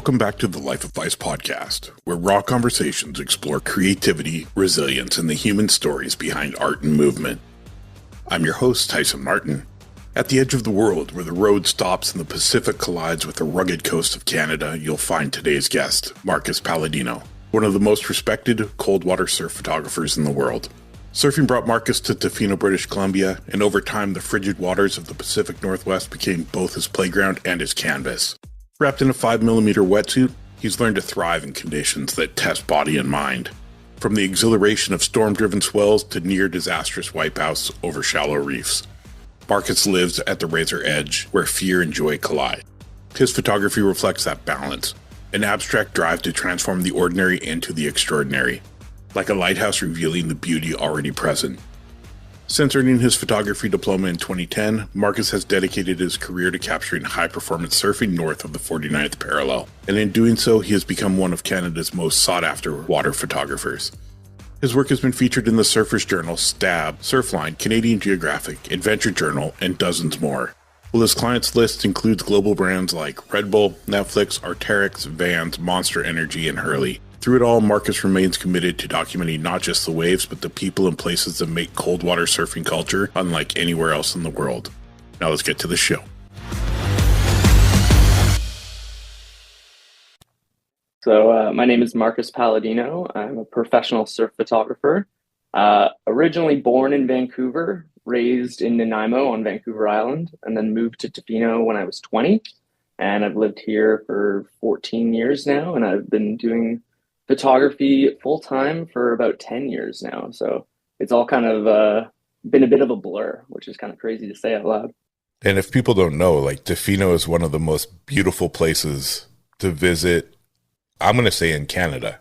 Welcome back to the Life of Phys Podcast, where raw conversations explore creativity, resilience, and the human stories behind art and movement. I'm your host, Tyson Martin. At the edge of the world, where the road stops and the Pacific collides with the rugged coast of Canada, you'll find today's guest, Marcus Paladino, one of the most respected cold water surf photographers in the world. Surfing brought Marcus to Tofino, British Columbia, and over time the frigid waters of the Pacific Northwest became both his playground and his canvas. Wrapped in a 5mm wetsuit, he's learned to thrive in conditions that test body and mind. From the exhilaration of storm-driven swells to near-disastrous wipeouts over shallow reefs. Marcus lives at the razor edge, where fear and joy collide. His photography reflects that balance, an abstract drive to transform the ordinary into the extraordinary, like a lighthouse revealing the beauty already present. Since earning his photography diploma in 2010, Marcus has dedicated his career to capturing high-performance surfing north of the 49th parallel, and in doing so, he has become one of Canada's most sought-after water photographers. His work has been featured in the Surfer's Journal, Stab, Surfline, Canadian Geographic, Adventure Journal, and dozens more. While his clients list includes global brands like Red Bull, Netflix, Arc'teryx, Vans, Monster Energy, and Hurley. Through it all, Marcus remains committed to documenting not just the waves, but the people and places that make cold water surfing culture unlike anywhere else in the world. Now let's get to the show. So my name is Marcus Paladino. I'm a professional surf photographer. Originally born in Vancouver, raised in Nanaimo on Vancouver Island, and then moved to Tofino when I was 20. And I've lived here for 14 years now, and I've been doing photography full-time for about 10 years now. So it's all kind of been a bit of a blur, which is kind of crazy to say out loud. And if people don't know, like Tofino is one of the most beautiful places to visit, I'm going to say in Canada.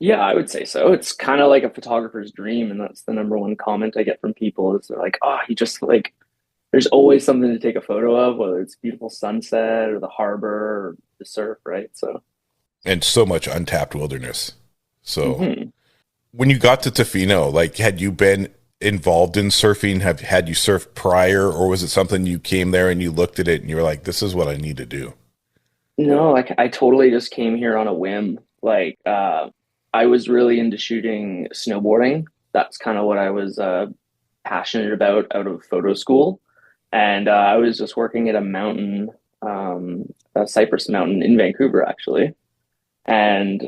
Yeah, I would say so. It's kind of like a photographer's dream. And that's the number one comment I get from people is they're like, oh, you just like, there's always something to take a photo of, whether it's beautiful sunset or the harbor or the surf, right? So. And so much untapped wilderness. So when you got to Tofino, like, had you been involved in surfing? Had you surfed prior, or was it something you came there and you looked at it and you were like, this is what I need to do? No, like I totally just came here on a whim. Like I was really into shooting snowboarding. That's kind of what I was passionate about out of photo school. And I was just working at a mountain, a Cypress Mountain in Vancouver, actually. And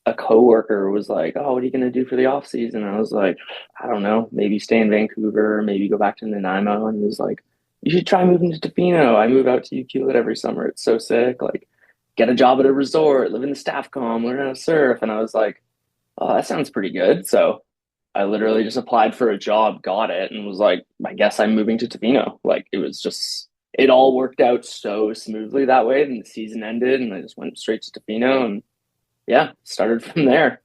a coworker was like, oh, what are you going to do for the off season? I was like, I don't know, maybe stay in Vancouver, maybe go back to Nanaimo. And he was like, you should try moving to Tofino. I move out to Ucluelet every summer. It's so sick. Like, get a job at a resort, live in the staff comm, learn how to surf. And I was like, oh, that sounds pretty good. So I literally just applied for a job, got it, and was like, I guess I'm moving to Tofino. Like, it was just, it all worked out so smoothly that way. Then the season ended and I just went straight to Tofino and yeah, started from there.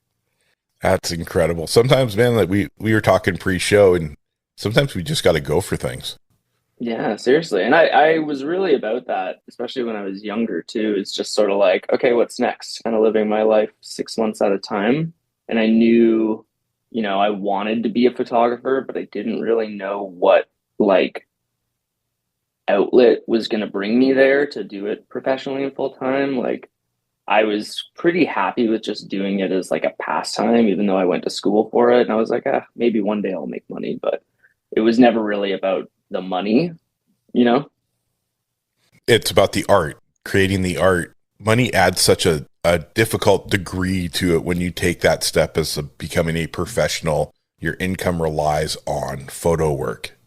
That's incredible. Sometimes, man, like we were talking pre-show, and sometimes we just got to go for things. Yeah, seriously. And I was really about that, especially when I was younger too. It's just sort of like, okay, what's next? Kind of living my life 6 months at a time. And I knew, you know, I wanted to be a photographer, but I didn't really know what like outlet was going to bring me there to do it professionally and full time. Like, I was pretty happy with just doing it as like a pastime, even though I went to school for it. And I was like, maybe one day I'll make money, but it was never really about the money, you know? It's about the art, creating the art. Money adds such a difficult degree to it when you take that step as becoming a professional. Your income relies on photo work.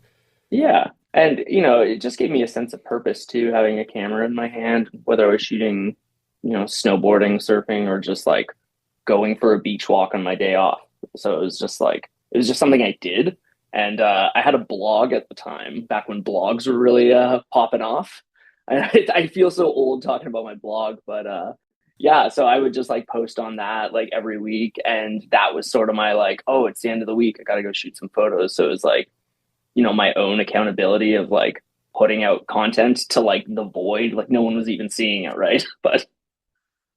Yeah. And, you know, it just gave me a sense of purpose too, having a camera in my hand, whether I was shooting, you know, snowboarding, surfing, or just like going for a beach walk on my day off. So it was just something I did. And I had a blog at the time, back when blogs were really popping off. I feel so old talking about my blog, but yeah, so I would just like post on that like every week. And that was sort of my like, oh, it's the end of the week, I got to go shoot some photos. So it was like, you know, my own accountability of like putting out content to like the void, like no one was even seeing it, right? But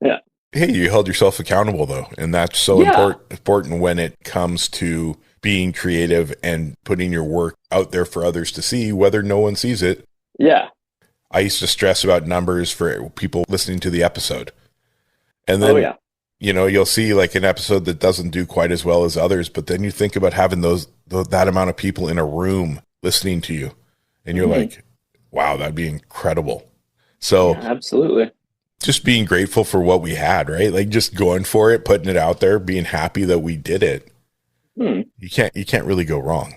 yeah. Hey, you held yourself accountable though. And that's so important when it comes to being creative and putting your work out there for others to see, whether no one sees it. Yeah. I used to stress about numbers for people listening to the episode. And Oh then, yeah. you'll see like an episode that doesn't do quite as well as others, but then you think about having that amount of people in a room listening to you, and you're like, wow, that'd be incredible. So Yeah, absolutely. just being grateful for what we had, right? Like just going for it, putting it out there, being happy that we did it. You can't really go wrong.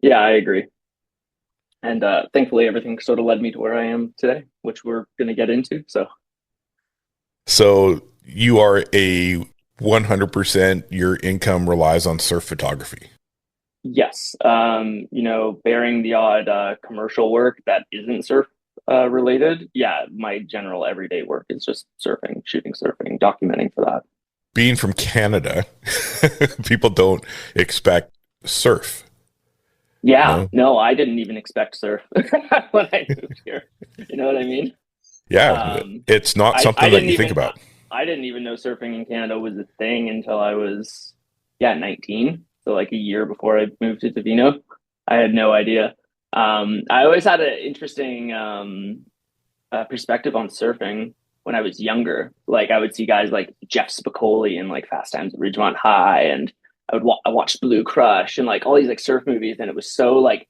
Yeah, I agree. And thankfully, everything sort of led me to where I am today, which we're going to get into. So you are a 100% your income relies on surf photography. Yes. Bearing the odd commercial work that isn't surf related. Yeah, my general everyday work is just surfing, shooting surfing, documenting for that. Being from Canada, people don't expect surf. Yeah, no, I didn't even expect surf when I moved here. You know what I mean? Yeah, it's not something that you think about. I didn't even know surfing in Canada was a thing until I was, 19. So like a year before I moved to Tofino. I had no idea. I always had an interesting perspective on surfing when I was younger. Like I would see guys like Jeff Spicoli and like Fast Times at Ridgemont High, and I watched Blue Crush and like all these like surf movies, and it was so like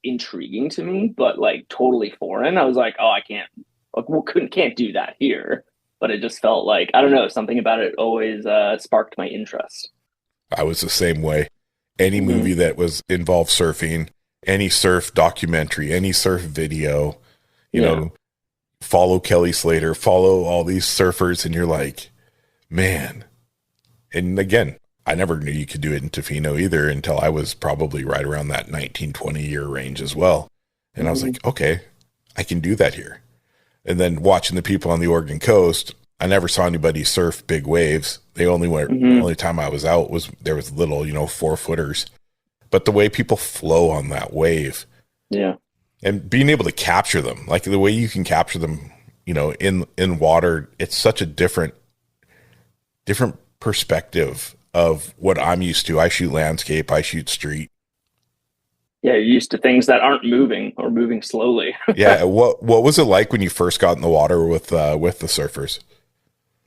intriguing to me, but like totally foreign. I was like, oh, I can't do that here. But it just felt like, I don't know, something about it always sparked my interest. I was the same way. Any movie that was involved surfing, any surf documentary, any surf video, you know, follow Kelly Slater, follow all these surfers, and you're like, man. And again, I never knew you could do it in Tofino either until I was probably right around that 19, 20 year range as well. And I was like, okay, I can do that here. And then watching the people on the Oregon coast, I never saw anybody surf big waves. They only went, the only time I was out was there was little, 4-footers. But the way people flow on that wave, and being able to capture them, like the way you can capture them, in water, it's such a different perspective of what I'm used to. I shoot landscape, I shoot street. Yeah, you're used to things that aren't moving or moving slowly. Yeah, what was it like when you first got in the water with the surfers?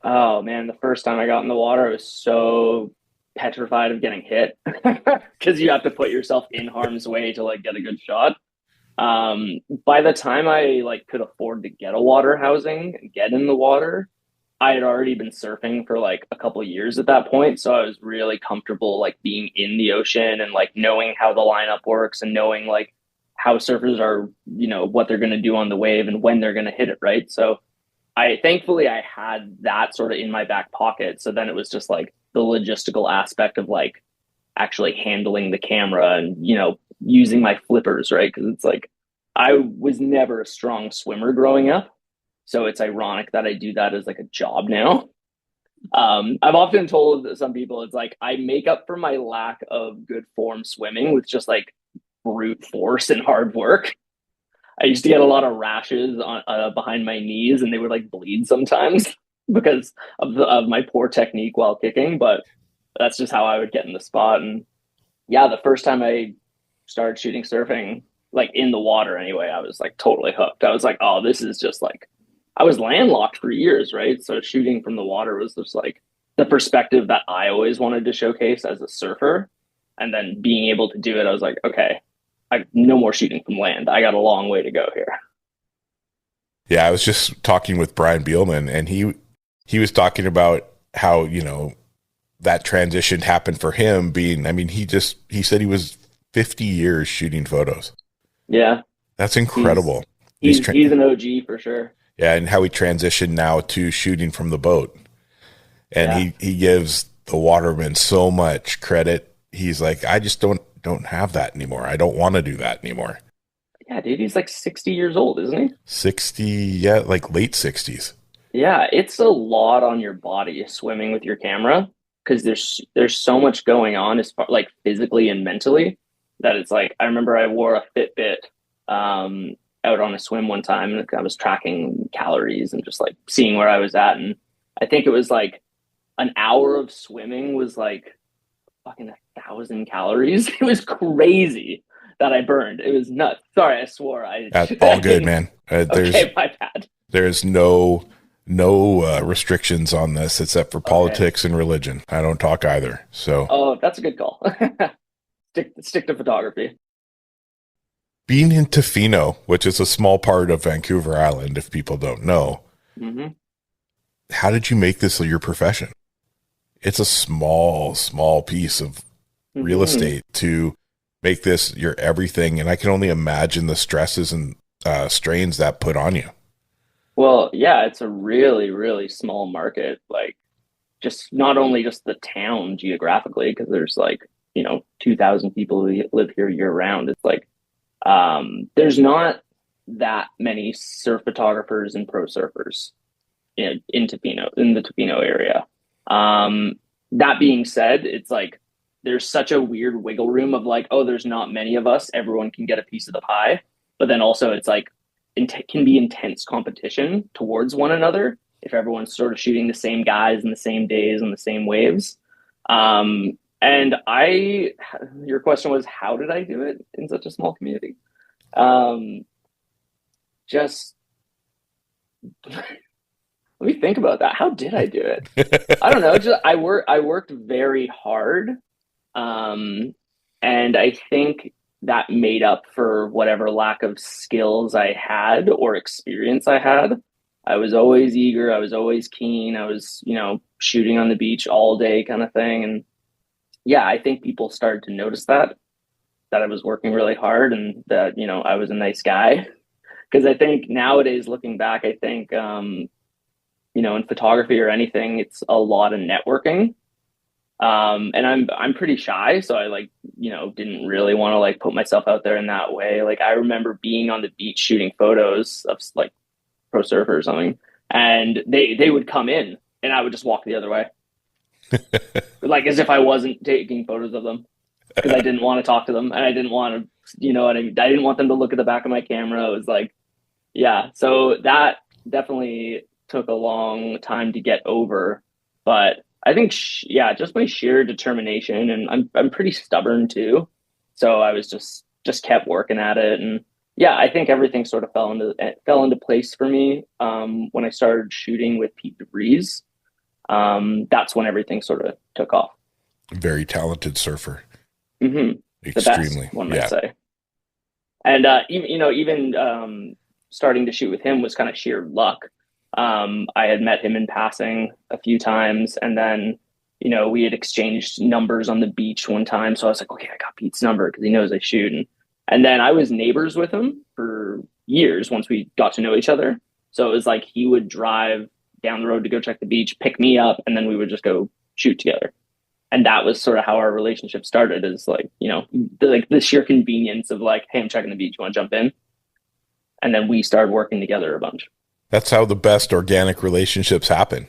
Oh man, the first time I got in the water, I was so petrified of getting hit because you have to put yourself in harm's way to like get a good shot. By the time I like could afford to get a water housing and get in the water, I had already been surfing for like a couple of years at that point. So I was really comfortable like being in the ocean and like knowing how the lineup works and knowing like how surfers are, what they're going to do on the wave and when they're going to hit it. Right. So thankfully I had that sort of in my back pocket. So then it was just like the logistical aspect of like actually handling the camera and, using my flippers. Right. Cause it's like, I was never a strong swimmer growing up. So it's ironic that I do that as like a job now. I've often told some people, it's like I make up for my lack of good form swimming with just like brute force and hard work. I used to get a lot of rashes on behind my knees, and they would like bleed sometimes because of my poor technique while kicking. But that's just how I would get in the spot. And yeah, the first time I started shooting surfing, like in the water anyway, I was like totally hooked. I was like, oh, this is just like, I was landlocked for years, right? So shooting from the water was just like the perspective that I always wanted to showcase as a surfer. And then being able to do it, I was like, okay, no more shooting from land. I got a long way to go here. Yeah, I was just talking with Brian Bielman, and he was talking about how, that transition happened for him being, he said he was 50 years shooting photos. Yeah. That's incredible. He's an OG for sure. Yeah, and how he transitioned now to shooting from the boat. And he gives the waterman so much credit. He's like, I just don't have that anymore. I don't want to do that anymore. Yeah, dude, he's like 60 years old, isn't he? 60, yeah, like late 60s. Yeah, it's a lot on your body swimming with your camera because there's so much going on as far like physically and mentally that it's like, I remember I wore a Fitbit out on a swim one time, and I was tracking calories and just like seeing where I was at. And I think it was like an hour of swimming was like fucking 1,000 calories. It was crazy that I burned. It was nuts. Sorry, I swore. That's all good, man. Okay, my bad. There's no no restrictions on this except for politics and religion. I don't talk either. So, oh, that's a good call. stick to photography. Being in Tofino, which is a small part of Vancouver Island, if people don't know, how did you make this your profession? It's a small piece of real estate to make this your everything. And I can only imagine the stresses and strains that put on you. Well, yeah, it's a really, really small market. Like, just not only just the town geographically, because there's like, 2,000 people who live here year round. It's like, there's not that many surf photographers and pro surfers in the Tofino area. That being said, it's like, there's such a weird wiggle room of like, oh, there's not many of us. Everyone can get a piece of the pie. But then also it's like, can be intense competition towards one another if everyone's sort of shooting the same guys in the same days and the same waves. And your question was, how did I do it in such a small community? Just let me think about that. How did I do it? I don't know. Just I worked very hard. And I think that made up for whatever lack of skills I had or experience I had. I was always eager. I was always keen. I was, shooting on the beach all day kind of thing. And yeah, I think people started to notice that I was working really hard and that, I was a nice guy. Because I think nowadays, looking back, I think, in photography or anything, it's a lot of networking. And I'm pretty shy, so I didn't really want to put myself out there in that way. Like, I remember being on the beach shooting photos of like pro surfer or something, and they would come in and I would just walk the other way. Like, as if I wasn't taking photos of them, because I didn't want to talk to them and I didn't want to, I didn't want them to look at the back of my camera. It was like, yeah, so that definitely took a long time to get over, but I think, just my sheer determination, and I'm pretty stubborn too. So I was just kept working at it. And yeah, I think everything sort of fell into place for me. When I started shooting with Pete DeVries, that's when everything sort of took off. Very talented surfer. Mm-hmm. Extremely. The best, one might say. And, even starting to shoot with him was kind of sheer luck. I had met him in passing a few times, and then, we had exchanged numbers on the beach one time. So I was like, okay, I got Pete's number because he knows I shoot. And then I was neighbors with him for years once we got to know each other. So it was like he would drive down the road to go check the beach, pick me up, and then we would just go shoot together. And that was sort of how our relationship started, is like, the sheer convenience of like, hey, I'm checking the beach, you want to jump in? And then we started working together a bunch. That's how the best organic relationships happen.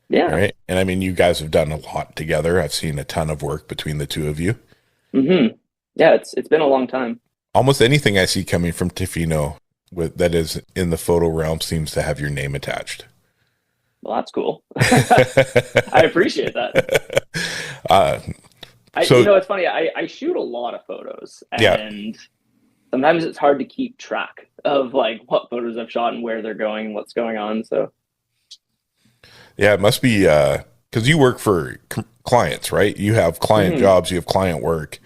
Yeah. Right. And I mean, you guys have done a lot together. I've seen a ton of work between the two of you. Mm-hmm. Yeah, it's been a long time. Almost anything I see coming from Tofino that is in the photo realm seems to have your name attached. Well, that's cool. I appreciate that. It's funny. I shoot a lot of photos, and sometimes it's hard to keep track of like what photos I've shot and where they're going, what's going on. So yeah, it must be because you work for clients, right? You have client jobs, you have client work.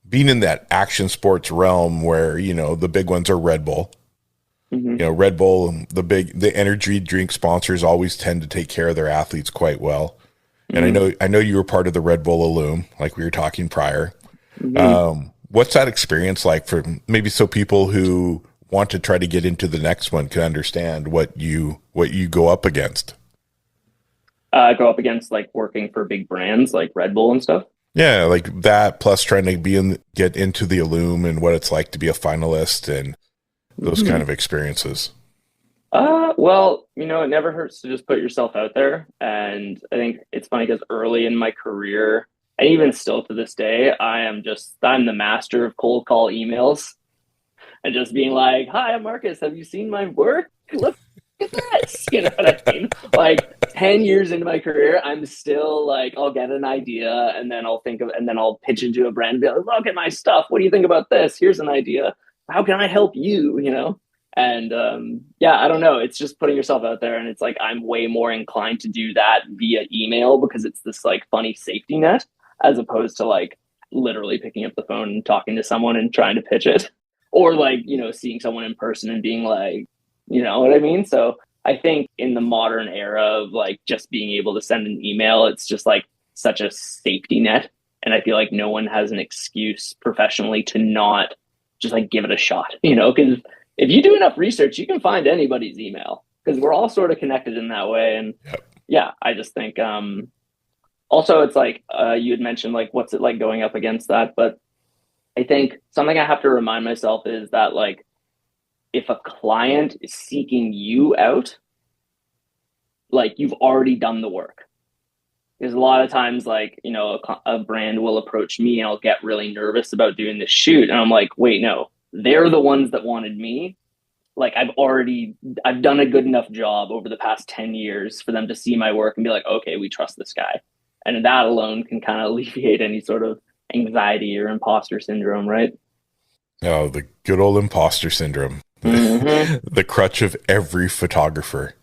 Being in that action sports realm where, the big ones are Red Bull. Red Bull, the energy drink sponsors always tend to take care of their athletes quite well. And I know you were part of the Red Bull Illume, like we were talking prior. What's that experience like for maybe so people who want to try to get into the next one can understand what you go up against? Go up against like working for big brands like Red Bull and stuff. Yeah, like that, plus trying to get into the Illume and what it's like to be a finalist and those kind of experiences. Well, it never hurts to just put yourself out there. And I think it's funny because early in my career, and even still to this day, I'm the master of cold call emails and just being like, hi, I'm Marcus. Have you seen my work? Look at this. You know what I mean? Like 10 years into my career, I'm still like, I'll get an idea and then I'll pitch into a brand and be like, look at my stuff. What do you think about this? Here's an idea. How can I help you? And yeah, I don't know. It's just putting yourself out there. And it's like, I'm way more inclined to do that via email because it's this like funny safety net as opposed to like literally picking up the phone and talking to someone and trying to pitch it. Or like, seeing someone in person and being like, you know what I mean? So I think in the modern era of like just being able to send an email, it's just like such a safety net. And I feel like no one has an excuse professionally to not just like give it a shot, because if you do enough research, you can find anybody's email because we're all sort of connected in that way. And yeah, I just think also it's like you had mentioned like what's it like going up against that, but I think something I have to remind myself is that like if a client is seeking you out, like you've already done the work. Because a lot of times like, a brand will approach me and I'll get really nervous about doing this shoot. And I'm like, wait, no, they're the ones that wanted me. Like I've done a good enough job over the past 10 years for them to see my work and be like, okay, we trust this guy. And that alone can kind of alleviate any sort of anxiety or imposter syndrome, right? Oh, the good old imposter syndrome. Mm-hmm. The crutch of every photographer.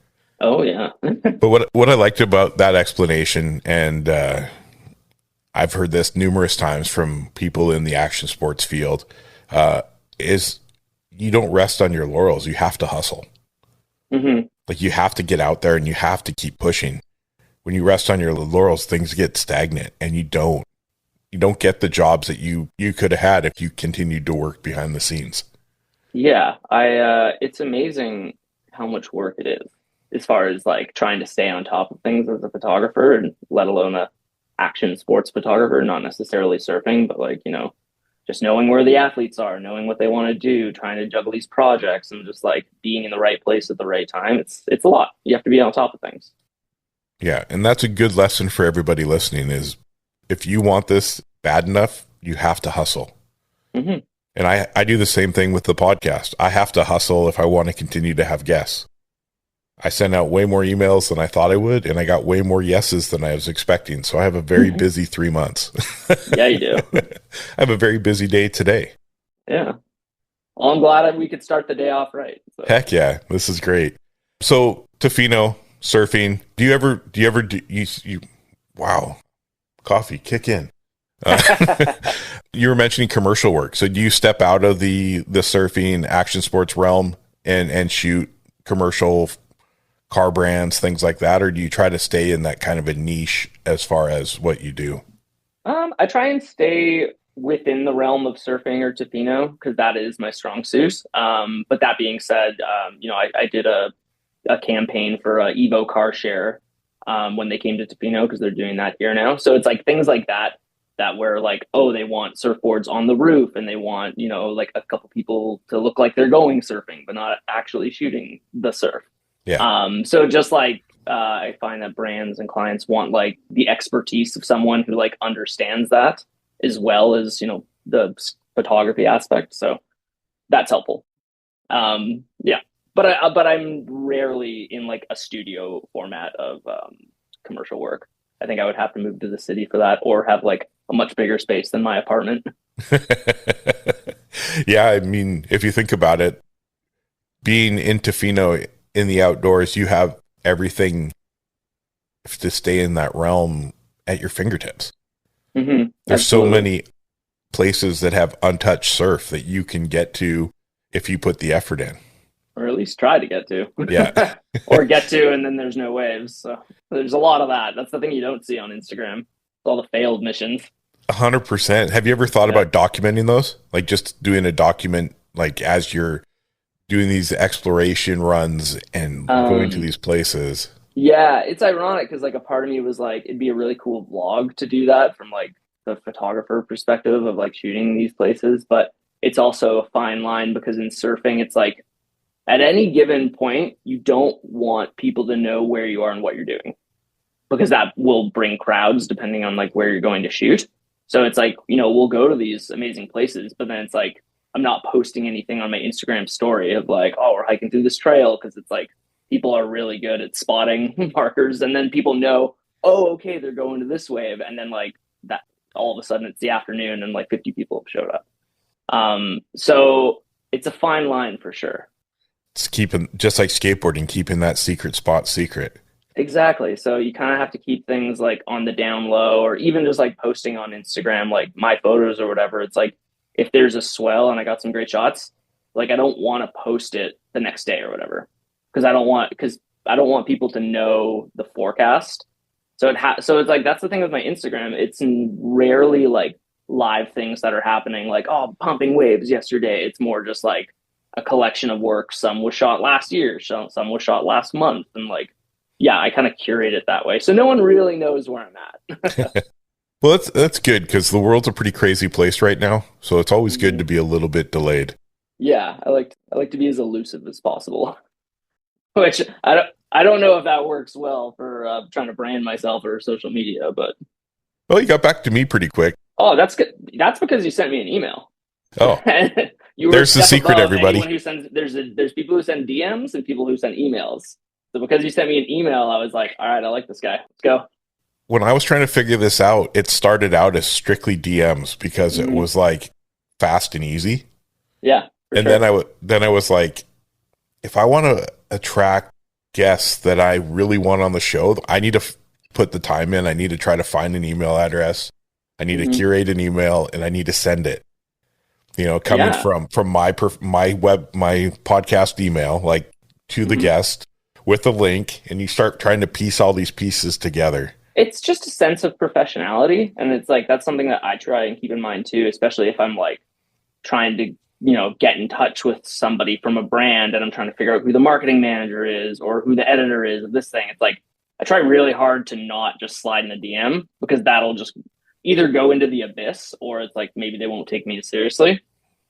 Oh, yeah. But what I liked about that explanation, and I've heard this numerous times from people in the action sports field, is you don't rest on your laurels. You have to hustle. Mm-hmm. Like you have to get out there and you have to keep pushing. When you rest on your laurels, things get stagnant and you don't get the jobs that you could have had if you continued to work behind the scenes. Yeah, it's amazing how much work it is as far as like trying to stay on top of things as a photographer, and let alone a action sports photographer, not necessarily surfing, but like, just knowing where the athletes are, knowing what they want to do, trying to juggle these projects and just like being in the right place at the right time. It's a lot. You have to be on top of things. Yeah. And that's a good lesson for everybody listening is if you want this bad enough, you have to hustle. Mm-hmm. And I do the same thing with the podcast. I have to hustle if I want to continue to have guests. I sent out way more emails than I thought I would, and I got way more yeses than I was expecting. So I have a very busy 3 months. Yeah, you do. I have a very busy day today. Yeah. Well, I'm glad we could start the day off right. So. Heck yeah. This is great. So Tofino, surfing, do you wow, coffee, kick in. You were mentioning commercial work. So do you step out of the surfing action sports realm and shoot commercial car brands, things like that? Or do you try to stay in that kind of a niche as far as what you do? I try and stay within the realm of surfing or Tofino because that is my strong suit. But that being said, I did a campaign for Evo car share when they came to Tofino because they're doing that here now. So it's like things like that where like, oh, they want surfboards on the roof and they want, like a couple people to look like they're going surfing, but not actually shooting the surf. Yeah. So just like, I find that brands and clients want like the expertise of someone who like understands that as well as, the photography aspect. So that's helpful. Yeah, but I'm rarely in like a studio format of commercial work. I think I would have to move to the city for that or have like a much bigger space than my apartment. Yeah. I mean, if you think about it, being in Tofino in the outdoors, you have everything to stay in that realm at your fingertips. Mm-hmm. There's Absolutely. So many places that have untouched surf that you can get to if you put the effort in. Or at least try to get to. Yeah. Or get to, and then there's no waves. So there's a lot of that. That's the thing you don't see on Instagram. All the failed missions. 100%. Have you ever thought about documenting those? Like just doing a document, like as you're doing these exploration runs and going to these places? Yeah, it's ironic because like a part of me was like, it'd be a really cool vlog to do that from like the photographer perspective of like shooting these places. But it's also a fine line because in surfing, it's like at any given point, you don't want people to know where you are and what you're doing because that will bring crowds depending on like where you're going to shoot. So it's like, we'll go to these amazing places, but then it's like, I'm not posting anything on my Instagram story of like, oh, we're hiking through this trail. Cause it's like, people are really good at spotting markers. And then people know, oh, okay, they're going to this wave. And then like that, all of a sudden it's the afternoon and like 50 people have showed up. So it's a fine line for sure. It's keeping, just like skateboarding, keeping that secret spot secret. Exactly. So you kind of have to keep things like on the down low, or even just like posting on Instagram, like my photos or whatever. It's like if there's a swell and I got some great shots, like I don't want to post it the next day or whatever, because I don't want people to know the forecast. So it's like that's the thing with my Instagram. It's rarely like live things that are happening, like oh pumping waves yesterday. It's more just like a collection of work. Some was shot last year, some was shot last month, and like yeah, I kind of curate it that way. So no one really knows where I'm at. Well, that's good because the world's a pretty crazy place right now. So it's always good to be a little bit delayed. Yeah, I like to be as elusive as possible. Which I don't know if that works well for trying to brand myself or social media, but Well, you got back to me pretty quick. oh, that's good. That's because you sent me an email. Oh, You were there's the step secret, above everybody. anyone who sends. There's people who send DMs and people who send emails. So because you sent me an email, I was like, all right, I like this guy. Let's go. When I was trying to figure this out, it started out as strictly DMs because it was like fast and easy. Yeah, And sure. then I was like, if I want to attract guests that I really want on the show, I need to put the time in. I need to try to find an email address. I need to curate an email, and I need to send it. You know, coming from my podcast email, like to the guest with a link, and you start trying to piece all these pieces together. It's just a sense of professionality, and it's like that's something that I try and keep in mind too, especially if I'm like trying to get in touch with somebody from a brand and I'm trying to figure out who the marketing manager is or who the editor is of this thing. It's like I try really hard to not just slide in a DM, because that'll just either go into the abyss or it's like maybe they won't take me seriously.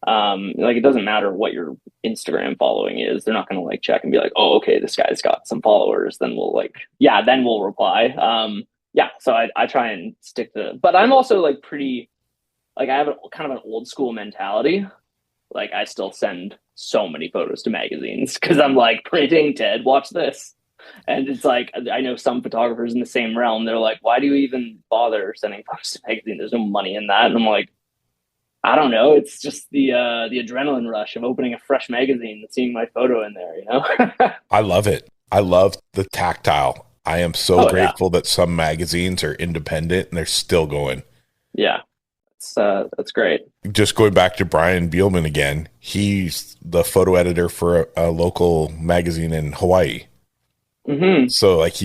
Like it doesn't matter what your Instagram following is. They're not going to like check and be like, oh, okay, this guy's got some followers. Then we'll reply. So I try and stick to, but I'm also like pretty, like I have kind of an old school mentality. Like I still send so many photos to magazines because I'm like printing, Ted, watch this. And it's like, I know some photographers in the same realm. They're like, why do you even bother sending photos to magazine? There's no money in that. And I'm like, I don't know. It's just the adrenaline rush of opening a fresh magazine and seeing my photo in there, you know? I love it. I love the tactile. I am so grateful that some magazines are independent and they're still going. Yeah. That's great. Just going back to Brian Bielman again, he's the photo editor for a local magazine in Hawaii. So like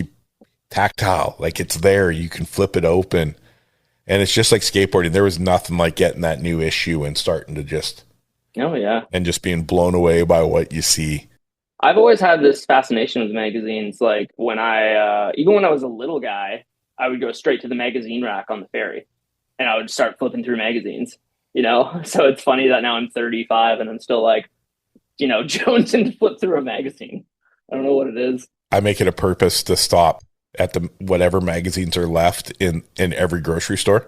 tactile, like it's there, you can flip it open, and it's just like skateboarding. There was nothing like getting that new issue and starting to just and just being blown away by what you see. I've always had this fascination with magazines. Like when even when I was a little guy, I would go straight to the magazine rack on the ferry and I would start flipping through magazines, So it's funny that now I'm 35 and I'm still like, jonesing to flip through a magazine. I don't know what it is. I make it a purpose to stop at the whatever magazines are left in every grocery store.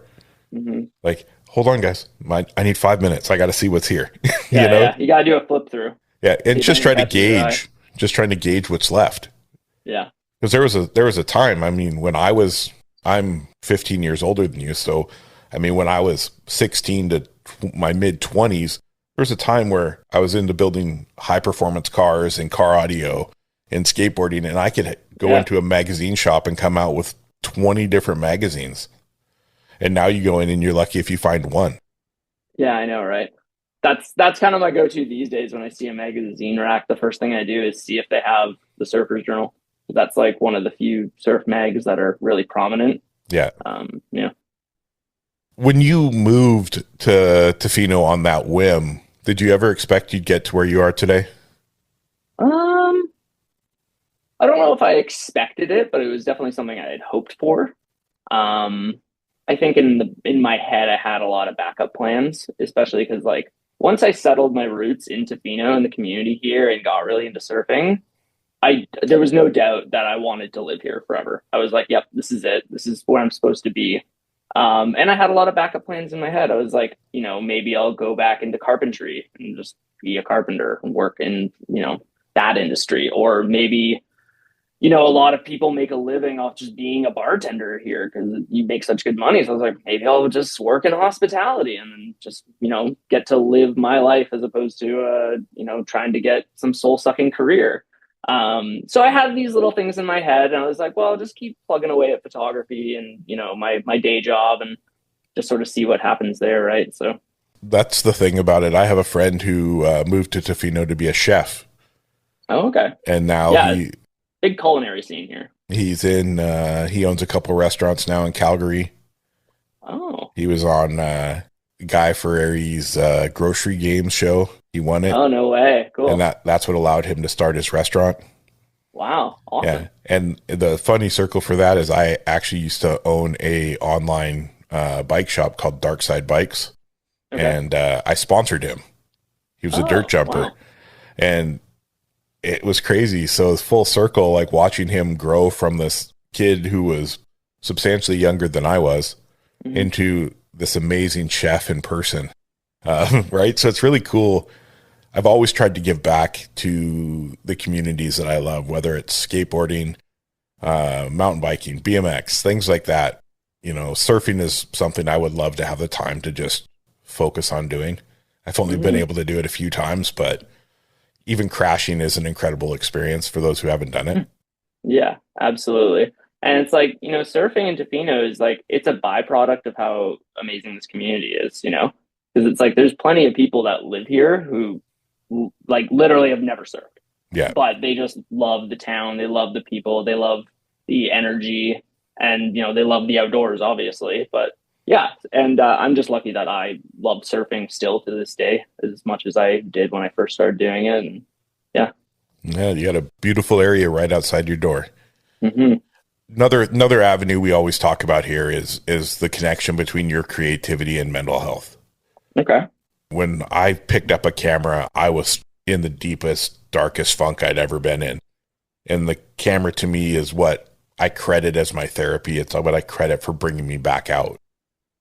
Like, hold on, guys. I need 5 minutes. I got to see what's here. Yeah, you got to do a flip through. Yeah, and just trying to gauge what's left. Yeah, because there was a time. I mean, I'm 15 years older than you, so I mean, when I was 16 to my mid 20s, there was a time where I was into building high performance cars and car audio and skateboarding, and I could go into a magazine shop and come out with 20 different magazines. And now you go in and you're lucky if you find one. Yeah, I know, right? That's kind of my go-to these days. When I see a magazine rack, the first thing I do is see if they have the Surfer's Journal. That's like one of the few surf mags that are really prominent. Yeah. Yeah. When you moved to Tofino on that whim, did you ever expect you'd get to where you are today? I don't know if I expected it, but it was definitely something I had hoped for. I think in my head, I had a lot of backup plans, especially because like once I settled my roots in Tofino and the community here and got really into surfing, there was no doubt that I wanted to live here forever. I was like, yep, this is it. This is where I'm supposed to be. And I had a lot of backup plans in my head. I was like, maybe I'll go back into carpentry and just be a carpenter and work in, that industry. Or maybe, a lot of people make a living off just being a bartender here because you make such good money. So I was like, maybe I'll just work in hospitality and then just, get to live my life as opposed to, trying to get some soul sucking career. So I had these little things in my head and I was like, well, I'll just keep plugging away at photography and, my day job and just sort of see what happens there. Right. So that's the thing about it. I have a friend who moved to Tofino to be a chef. Oh, okay. And now big culinary scene here. He's in, he owns a couple restaurants now in Calgary. Oh. He was on Guy Fieri's grocery games show. He won it. Oh, no way. Cool. And that's what allowed him to start his restaurant. Wow. Awesome. Yeah. And the funny circle for that is I actually used to own a online bike shop called Dark Side Bikes. Okay. And I sponsored him. He was a dirt jumper. Wow. And it was crazy. So it's full circle, like watching him grow from this kid who was substantially younger than I was into this amazing chef in person. Right. So it's really cool. I've always tried to give back to the communities that I love, whether it's skateboarding, mountain biking, BMX, things like that. Surfing is something I would love to have the time to just focus on doing. I've only been able to do it a few times, but even crashing is an incredible experience for those who haven't done it. Yeah, absolutely. And it's like, surfing in Tofino is like, it's a byproduct of how amazing this community is, because it's like, there's plenty of people that live here who like literally have never surfed. Yeah. But they just love the town. They love the people. They love the energy and, they love the outdoors, obviously. But yeah. And I'm just lucky that I love surfing still to this day as much as I did when I first started doing it. And yeah. Yeah. You got a beautiful area right outside your door. Mm-hmm. Another avenue we always talk about here is the connection between your creativity and mental health. Okay. When I picked up a camera, I was in the deepest, darkest funk I'd ever been in. And the camera to me is what I credit as my therapy. It's what I credit for bringing me back out.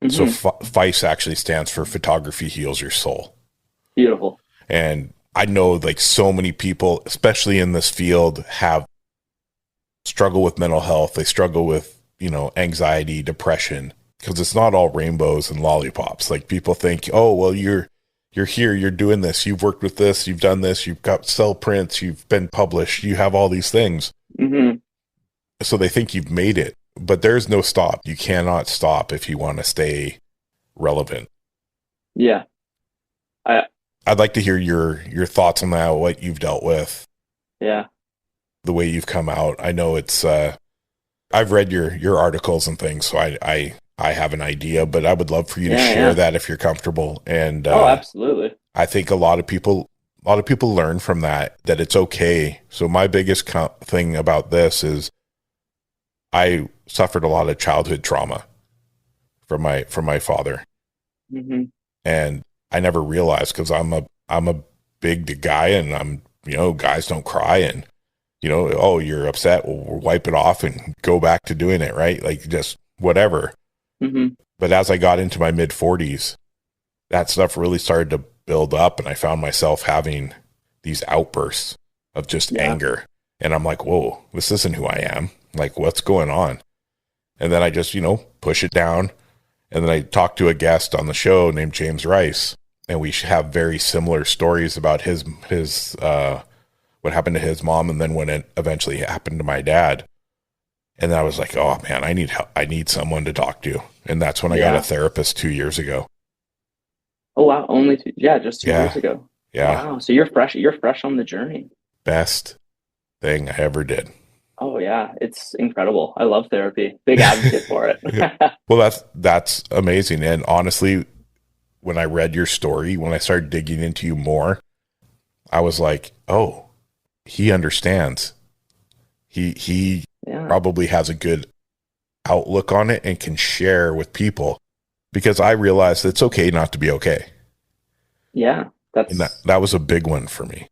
So FICE actually stands for Photography Heals Your Soul. Beautiful. And I know like so many people, especially in this field, have struggle with mental health. They struggle with, anxiety, depression, because it's not all rainbows and lollipops. Like people think, oh, well, you're here, you're doing this, you've worked with this, you've done this, you've got cell prints, you've been published, you have all these things. So they think you've made it, but there's no stop. You cannot stop if you want to stay relevant. Yeah. I'd like to hear your thoughts on that, what you've dealt with. Yeah. The way you've come out. I know it's, I've read your articles and things, so I have an idea, but I would love for you to share that if you're comfortable. And, absolutely. I think a lot of people learn from that it's okay. So my biggest thing about this is I suffered a lot of childhood trauma from my father. And I never realized, because I'm a big guy and I'm, guys don't cry and, oh, you're upset. Well, we'll wipe it off and go back to doing it. Right. Like just whatever. But as I got into my mid 40s, that stuff really started to build up. And I found myself having these outbursts of just anger. And I'm like, whoa, this isn't who I am. Like, what's going on? And then I just, push it down. And then I talked to a guest on the show named James Rice. And we have very similar stories about his what happened to his mom, and then when it eventually happened to my dad. And I was like, oh man, I need help. I need someone to talk to. And that's when I got a therapist 2 years ago. Oh wow, just 2 years ago. Yeah. Wow. So you're fresh on the journey. Best thing I ever did. Oh yeah, it's incredible. I love therapy. Big advocate for it. Well, that's amazing. And honestly, when I read your story, when I started digging into you more, I was like, oh, he understands. He probably has a good outlook on it and can share with people, because I realized it's okay not to be okay. Yeah. That was a big one for me.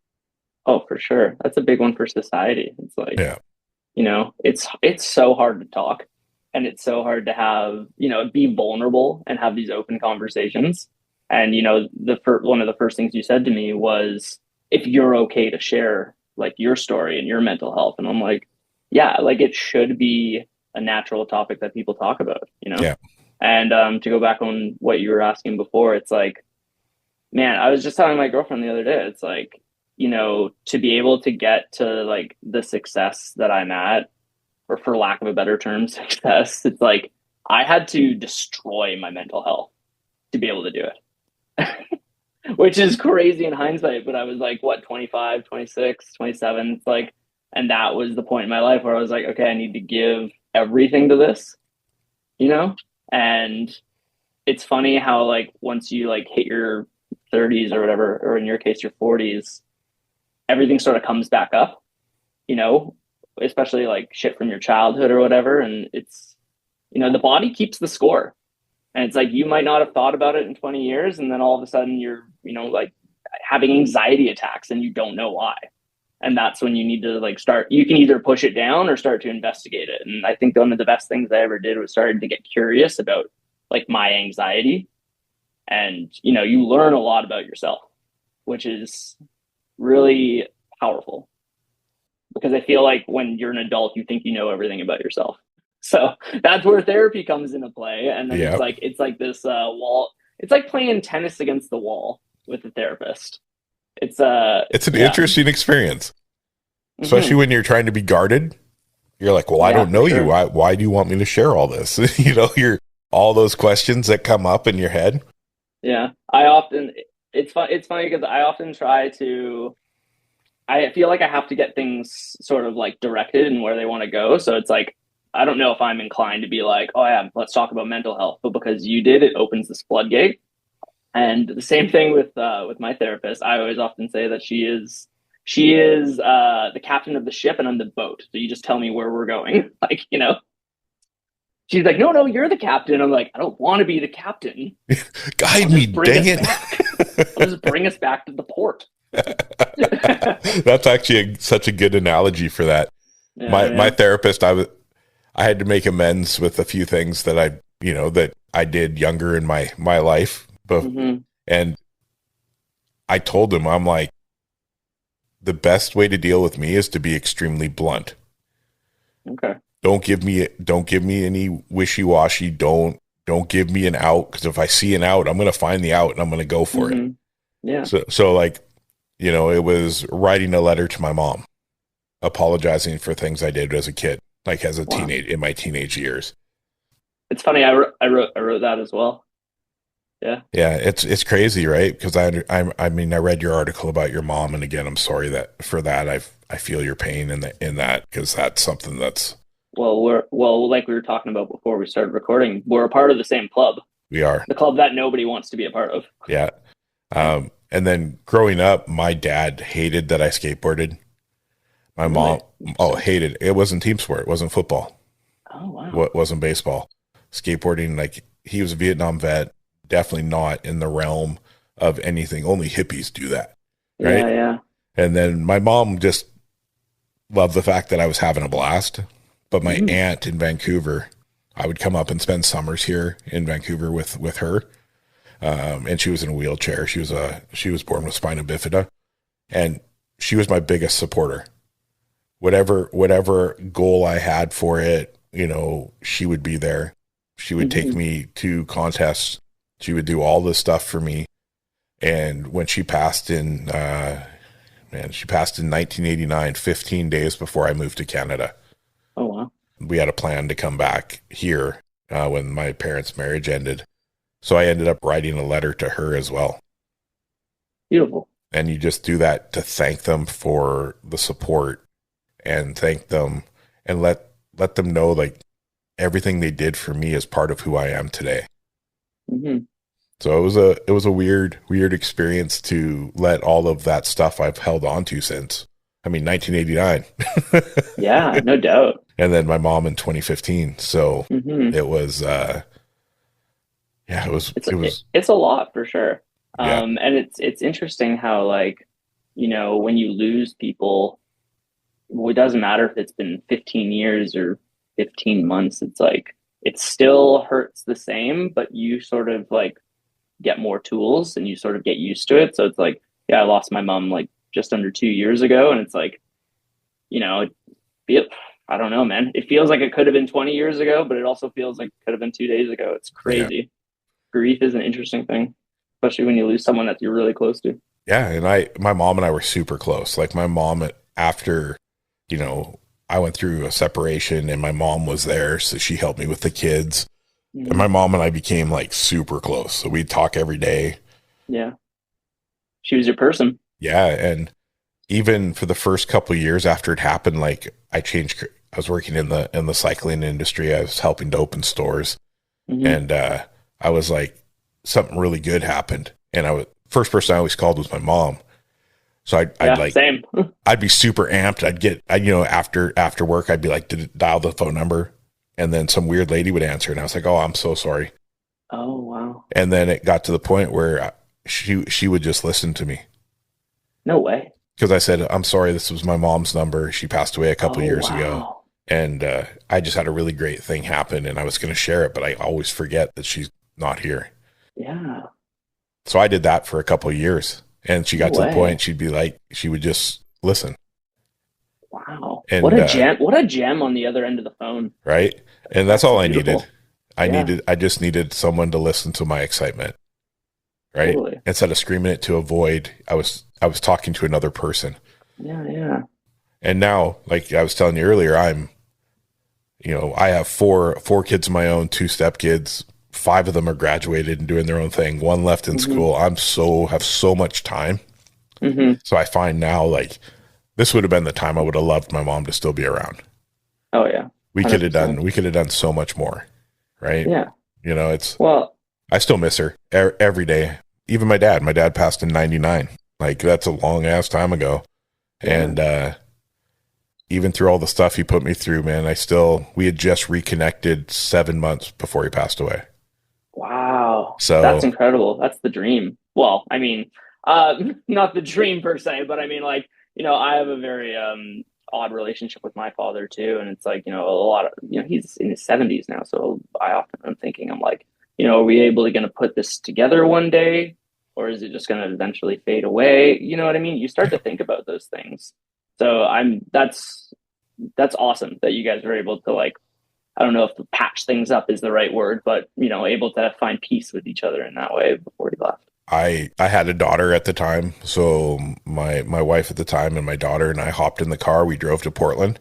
Oh, for sure. That's a big one for society. It's like, it's so hard to talk, and it's so hard to have, be vulnerable and have these open conversations. And, one of the first things you said to me was, if you're okay to share like your story and your mental health. And I'm like, yeah, like it should be a natural topic that people talk about, you know? Yeah. And to go back on what you were asking before, it's like, man, I was just telling my girlfriend the other day, it's like, you know, to be able to get to like the success that I'm at, or for lack of a better term, success, it's like I had to destroy my mental health to be able to do it, which is crazy in hindsight. But I was like, what, 25, 26, 27? It's like, and that was the point in my life where I was like, okay, I need to give everything to this, you know? And it's funny how like once you like hit your 30s or whatever, or in your case, your 40s, everything sort of comes back up, you know, especially like shit from your childhood or whatever. And it's, you know, the body keeps the score. And it's like, you might not have thought about it in 20 years. And then all of a sudden you're, you know, like having anxiety attacks and you don't know why. And that's when you need to like start, you can either push it down or start to investigate it. And I think one of the best things I ever did was started to get curious about like my anxiety. And, you know, you learn a lot about yourself, which is really powerful, because I feel like when you're an adult, you think you know everything about yourself. So that's where therapy comes into play. And then it's like this wall. It's like playing tennis against the wall with a therapist. It's an interesting experience, especially when you're trying to be guarded. You're like, well, I don't know you. Why do you want me to share all this? You know, all those questions that come up in your head. Yeah. It's funny because I often try to, I feel like I have to get things sort of like directed and where they want to go. So it's like, I don't know if I'm inclined to be like, oh yeah, let's talk about mental health, but because you did, it opens this floodgate. And the same thing with my therapist. I always often say that she is the captain of the ship and I'm the boat. So you just tell me where we're going. Like, you know, she's like, no, you're the captain. I'm like, I don't want to be the captain. Guide me, dang it. I'll just bring us back to the port. That's actually such a good analogy for that. Yeah, my therapist, I had to make amends with a few things that I did younger in my life. But, and I told him, I'm like, the best way to deal with me is to be extremely blunt. Okay. Don't give me any wishy-washy. Don't give me an out, because if I see an out, I'm going to find the out and I'm going to go for it. Yeah. So like, you know, it was writing a letter to my mom, apologizing for things I did as a kid, like as a in my teenage years. It's funny. I wrote that as well. Yeah. Yeah. It's crazy, right? Because I mean, I read your article about your mom, and again, I'm sorry for that. I feel your pain in that, because that's something that's. Well, like we were talking about before we started recording, we're a part of the same club. We are. The club that nobody wants to be a part of. Yeah. And then growing up, my dad hated that I skateboarded. My mom, hated it. It wasn't team sport. It wasn't football. Oh, wow. It wasn't baseball. Skateboarding, like, he was a Vietnam vet, definitely not in the realm of anything. Only hippies do that. Right? Yeah. And then my mom just loved the fact that I was having a blast. But my aunt in Vancouver, I would come up and spend summers here in Vancouver with her. And she was in a wheelchair. She was born with spina bifida, and she was my biggest supporter. Whatever goal I had for it, you know, she would be there. She would take me to contests. She would do all this stuff for me. And when she passed in 1989, 15 days before I moved to Canada. Oh, wow. We had a plan to come back here when my parents' marriage ended. So I ended up writing a letter to her as well. Beautiful. And you just do that to thank them for the support, and thank them and let them know, like, everything they did for me is part of who I am today. So it was a weird experience to let all of that stuff I've held on to since, 1989. Yeah, no doubt. And then my mom in 2015. So it was, it's a lot for sure. Yeah. And it's interesting how, like, you know, when you lose people, it doesn't matter if it's been 15 years or 15 months. It's like, it still hurts the same, but you sort of like get more tools and you sort of get used to it. So it's like, yeah, I lost my mom like just under 2 years ago. And it's like, you know, I don't know, man. It feels like it could have been 20 years ago, but it also feels like it could have been 2 days ago. It's crazy. Yeah. Grief is an interesting thing, especially when you lose someone that you're really close to. Yeah. And my mom and I were super close. Like my mom, after, I went through a separation and my mom was there. So she helped me with the kids. Mm-hmm. And my mom and I became like super close. So we'd talk every day. Yeah. She was your person. Yeah. And even for the first couple of years after it happened, like I was working in the cycling industry. I was helping to open stores. Mm-hmm. And I was like, something really good happened. And first person I always called was my mom. So I'd same. I'd be super amped. After work, I'd be like, did it dial the phone number? And then some weird lady would answer. And I was like, oh, I'm so sorry. Oh, wow. And then it got to the point where she would just listen to me. No way. Because I said, I'm sorry, this was my mom's number. She passed away a couple years ago. And I just had a really great thing happen and I was going to share it, but I always forget that she's not here. Yeah. So I did that for a couple of years. And she got to the point, she'd be like, she would just listen. Wow. And what a gem on the other end of the phone. Right. And that's all beautiful. I needed. I just needed someone to listen to my excitement. Right. Totally. Instead of screaming it to a void, I was talking to another person. Yeah. Yeah. And now, like I was telling you earlier, I have four kids of my own, 2 stepkids. 5 of them are graduated and doing their own thing. 1 left in mm-hmm. school. have so much time. Mm-hmm. So I find now, like, this would have been the time I would have loved my mom to still be around. Oh yeah. 100%. We could have done so much more. Right. Yeah. I still miss her every day. Even my dad passed in 99. Like that's a long ass time ago. Yeah. And, even through all the stuff he put me through, man, we had just reconnected 7 months before he passed away. Wow. So that's incredible. That's the dream. Well, I mean, not the dream per se, but I mean, like, I have a very odd relationship with my father too. And it's like, a lot of, he's in his 70s now. So I often am thinking, I'm like, are we able to put this together one day? Or is it just going to eventually fade away? You know what I mean? You start to think about those things. So that's awesome that you guys were able to, like, I don't know if the patch things up is the right word, but, able to find peace with each other in that way before he left. I had a daughter at the time. So my wife at the time and my daughter and I hopped in the car. We drove to Portland,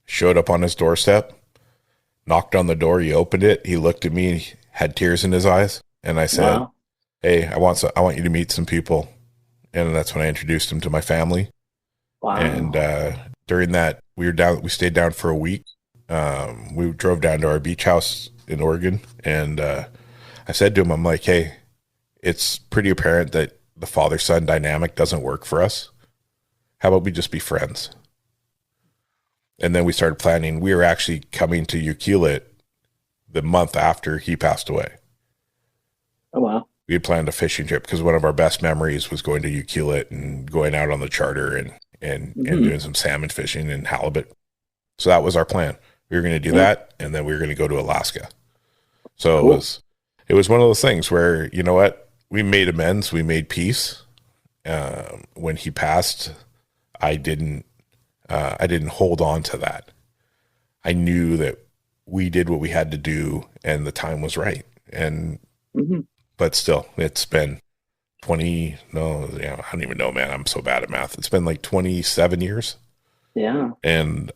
showed up on his doorstep, knocked on the door. He opened it. He looked at me, he had tears in his eyes. And I said, wow. Hey, I want you to meet some people. And that's when I introduced him to my family. Wow. And during that, we stayed down for a week. We drove down to our beach house in Oregon. And I said to him, I'm like, hey, it's pretty apparent that the father-son dynamic doesn't work for us. How about we just be friends? And then we started planning. We were actually coming to Ukilit the month after he passed away. Oh, wow. We had planned a fishing trip because one of our best memories was going to Ukilit and going out on the charter and mm-hmm. and doing some salmon fishing and halibut. So that was our plan. We were going to do that, and then we were going to go to Alaska. So cool. It was one of those things where, you know what, we made amends, we made peace. When he passed, I didn't hold on to that. I knew that we did what we had to do, and the time was right. And mm-hmm. But still, it's been I don't even know, man. I'm so bad at math. It's been like 27 years. Yeah. And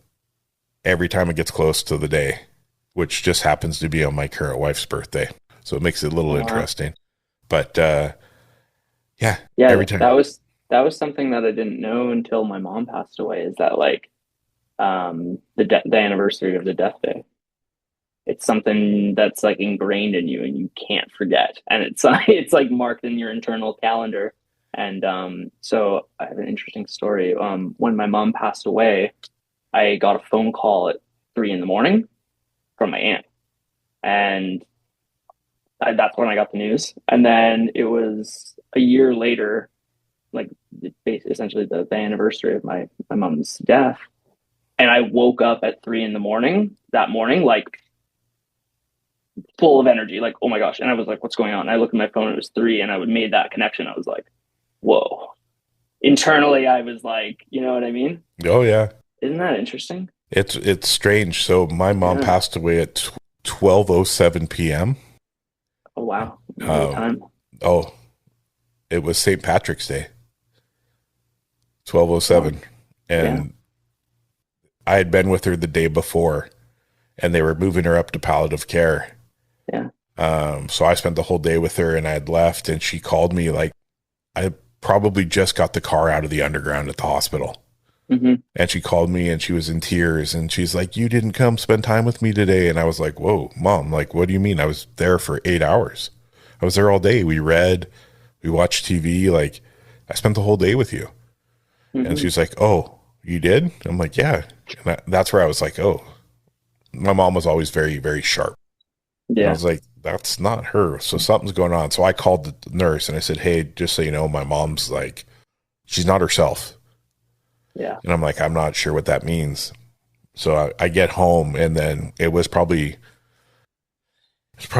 every time it gets close to the day, which just happens to be on my current wife's birthday. So it makes it a little interesting. But yeah, every time. That was something that I didn't know until my mom passed away, is that like the anniversary of the death day. It's something that's like ingrained in you and you can't forget. And it's like marked in your internal calendar. And so I have an interesting story. When my mom passed away, I got a phone call at 3 a.m. from my aunt. And that's when I got the news. And then it was a year later, like essentially the anniversary of my mom's death. And I woke up at 3 a.m. that morning, like full of energy, like, oh my gosh. And I was like, what's going on? And I looked at my phone, it was 3, and I made that connection. I was like, whoa. Internally, I was like, you know what I mean? Oh, yeah. Isn't that interesting? It's strange. So my mom Yeah. passed away at 12:07 p.m. Oh wow. What Um, time? oh, it was St. Patrick's Day, Oh 12:07, yeah. and I had been with her the day before, and they were moving her up to palliative care. Yeah. So I spent the whole day with her, and I had left, and she called me like I probably just got the car out of the underground at the hospital. Hmm. And she called me and she was in tears and she's like, "You didn't come spend time with me today." And I was like, "Whoa, mom, like, what do you mean? I was there for 8 hours. I was there all day. We read, we watched TV. Like, I spent the whole day with you." And Hmm. she's like, "Oh, you did?" I'm like, "Yeah." And that's where I was like, "Oh," my mom was always very, very sharp. And I Yeah. was like, "That's not her. So something's going on." So I called the nurse and I said, "Hey, just so you know, my mom's like, she's not herself." Yeah. And I'm like, "I'm not sure what that means." So I get home, and then it's probably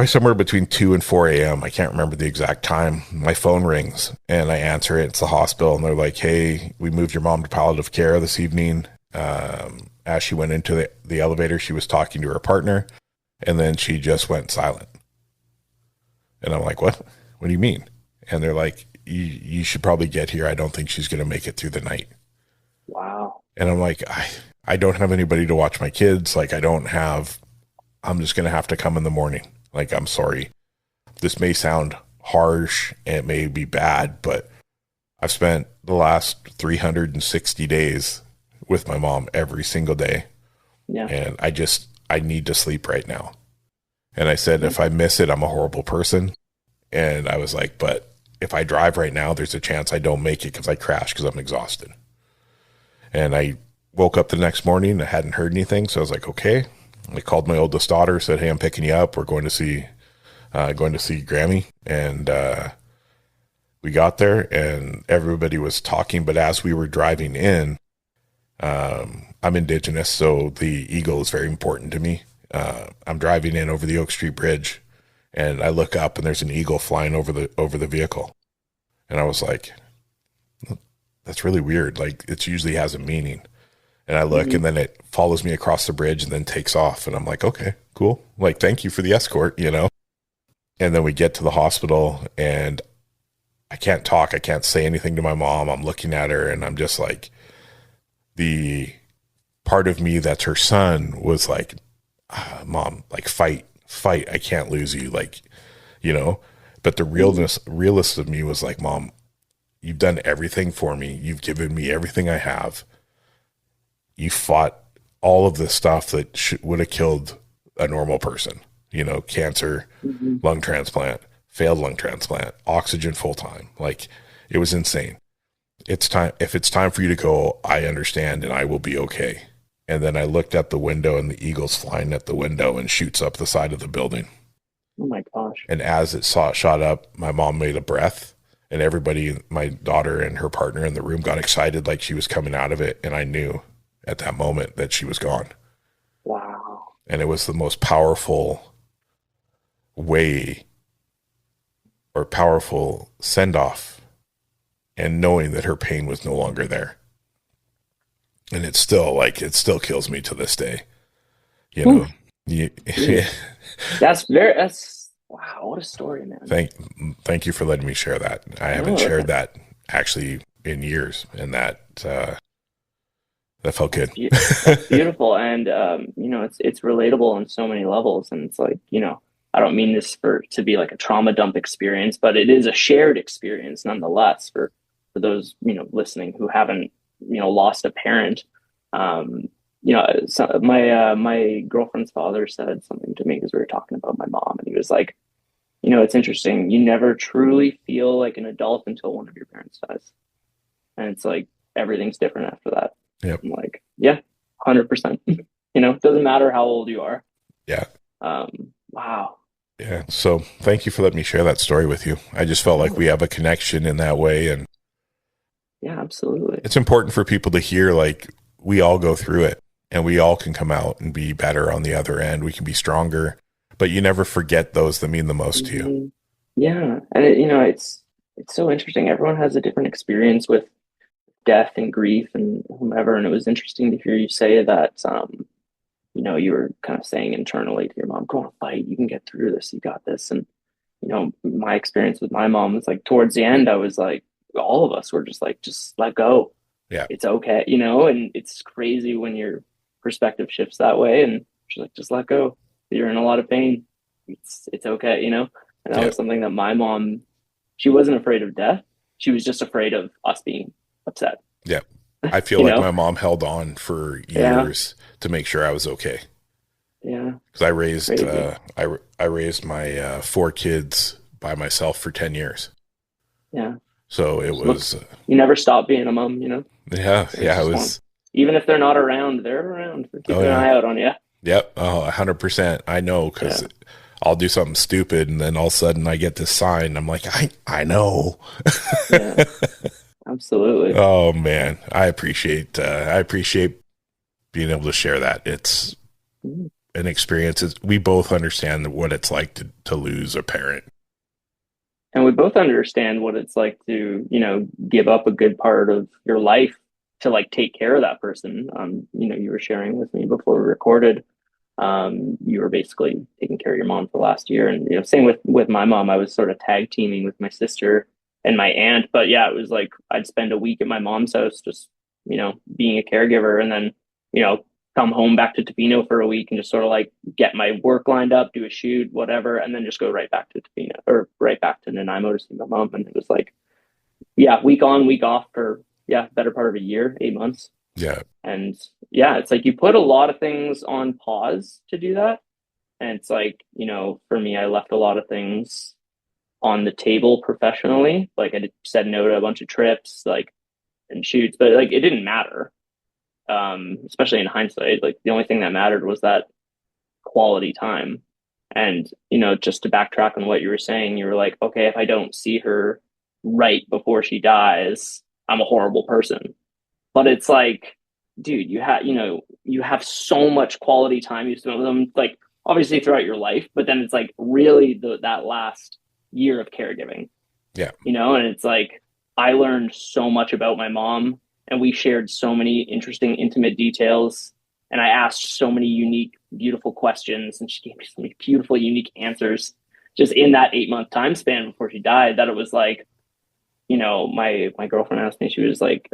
somewhere between 2 and 4 a.m. I can't remember the exact time. My phone rings, and I answer it. It's the hospital, and they're like, "Hey, we moved your mom to palliative care this evening." As she went into the elevator, she was talking to her partner, and then she just went silent. And I'm like, "What? What do you mean?" And they're like, you should probably get here. I don't think she's going to make it through the night." Wow. And I'm like, I don't have anybody to watch my kids. Like, I'm just going to have to come in the morning. Like, I'm sorry. This may sound harsh and it may be bad, but I've spent the last 360 days with my mom every single day. Yeah. And I need to sleep right now. And I said, Yeah. if I miss it, I'm a horrible person. And I was like, but if I drive right now, there's a chance I don't make it because I crash because I'm exhausted. And I woke up the next morning. I hadn't heard anything. So I was like, okay. I called my oldest daughter, said, "Hey, I'm picking you up. We're going to see Grammy." And we got there and everybody was talking. But as we were driving in, I'm Indigenous, so the eagle is very important to me. I'm driving in over the Oak Street Bridge, and I look up and there's an eagle flying over the vehicle. And I was like, that's really weird. Like, it usually has a meaning. And I look Hmm. and then it follows me across the bridge and then takes off. And I'm like, okay, cool. Like, thank you for the escort, you know? And then we get to the hospital and I can't talk. I can't say anything to my mom. I'm looking at her and I'm just like, the part of me that's her son was like, "Mom, like, fight. I can't lose you." Like, you know, but the Hmm. realist of me was like, "Mom, you've done everything for me. You've given me everything I have. You fought all of the stuff that would have killed a normal person, you know, cancer, Hmm. lung transplant, failed lung transplant, oxygen full time. Like, it was insane. It's time. If it's time for you to go, I understand and I will be okay." And then I looked at the window and the eagle's flying at the window and shoots up the side of the building. Oh my gosh. And as it shot up, my mom made a breath and everybody, my daughter and her partner in the room, got excited like she was coming out of it. And I knew at that moment that she was gone. Wow. And it was the most powerful way or powerful send off, and knowing that her pain was no longer there. And it still kills me to this day, you Whew. know. You, Jeez. That's wow, what a story, man. thank thank you for letting me share that. I haven't No, shared that actually in years, and that felt good. that's beautiful. And it's relatable on so many levels. And it's like, I don't mean this to be like a trauma dump experience, but it is a shared experience nonetheless for those, listening who haven't, lost a parent. My girlfriend's father said something to me because we were talking about my mom, and he was like, it's interesting. You never truly feel like an adult until one of your parents dies. And it's like everything's different after that. Yep. I'm like, yeah, 100%. It doesn't matter how old you are. Yeah. Wow. Yeah. So thank you for letting me share that story with you. I just felt like No, we have a connection in that way. And yeah, absolutely. it's important for people to hear, like, we all go through it and we all can come out and be better on the other end. We can be stronger, but you never forget those that mean the most to you. Mhm. Yeah, and it's so interesting. Everyone has a different experience with death and grief and whomever. And it was interesting to hear you say that, you were kind of saying internally to your mom, go on, fight, you can get through this, you got this. And, my experience with my mom was like, towards the end, I was like, all of us were just like, just let go. Yeah. It's okay, and it's crazy when your perspective shifts that way. And she's like, just let go. You're in a lot of pain. It's okay, And that was something that my mom, she wasn't afraid of death. She was just afraid of us being upset. Yeah. I feel like my mom held on for years to make sure I was okay. Yeah. Because I raised I raised my 4 kids by myself for 10 years. Yeah. So it was you never stop being a mom, Yeah, it was even if they're not around, they're around. They're keeping an eye out on you. Yep. Oh, 100%. I know, because I'll do something stupid and then all of a sudden I get this sign. I'm like, I know. Yeah. Absolutely. Oh man. I appreciate being able to share that. It's an experience. We both understand what it's like to lose a parent. And we both understand what it's like to, give up a good part of your life to like take care of that person. You were sharing with me before we recorded, you were basically taking care of your mom for the last year. And, same with my mom, I was sort of tag teaming with my sister and my aunt. But yeah, it was like, I'd spend a week at my mom's house, just, being a caregiver, and then, come home back to Tofino for a week and just sort of like get my work lined up, do a shoot, whatever, and then just go right back to Tofino or right back to Nanaimo to see my mom. And it was like, week on, week off for, better part of a year, 8 months. Yeah. And it's like you put a lot of things on pause to do that. And it's like, for me, I left a lot of things on the table professionally. Like I said no to a bunch of trips, like, and shoots, but like it didn't matter. Especially in hindsight, like the only thing that mattered was that quality time. And, just to backtrack on what you were saying, you were like, okay, if I don't see her right before she dies, I'm a horrible person. But it's like, dude, you have so much quality time you spend with them, like obviously throughout your life, but then it's like really that last year of caregiving. Yeah. And it's like, I learned so much about my mom, and we shared so many interesting, intimate details. And I asked so many unique, beautiful questions, and she gave me so many beautiful, unique answers just in that 8-month time span before she died, that it was like, my girlfriend asked me, she was like,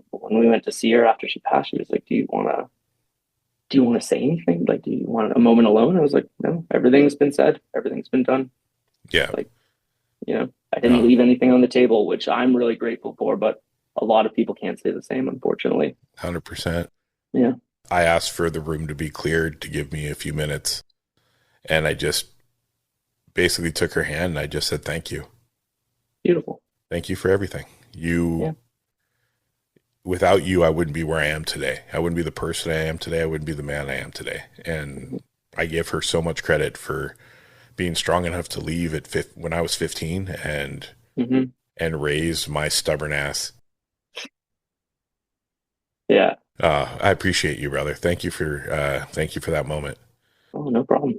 when we went to see her after she passed, she was like, do you want to say anything? Like, do you want a moment alone? I was like, no, everything's been said. Everything's been done. Yeah. Like, I didn't leave anything on the table, which I'm really grateful for, but a lot of people can't say the same, unfortunately. 100%. Yeah. I asked for the room to be cleared to give me a few minutes, and I just basically took her hand and I just said, thank you. Beautiful. Thank you for everything. Without you, I wouldn't be where I am today. I wouldn't be the person I am today. I wouldn't be the man I am today. And I give her so much credit for being strong enough to leave when I was 15 and raise my stubborn ass. Yeah. I appreciate you, brother. Thank you for that moment. Oh, no problem.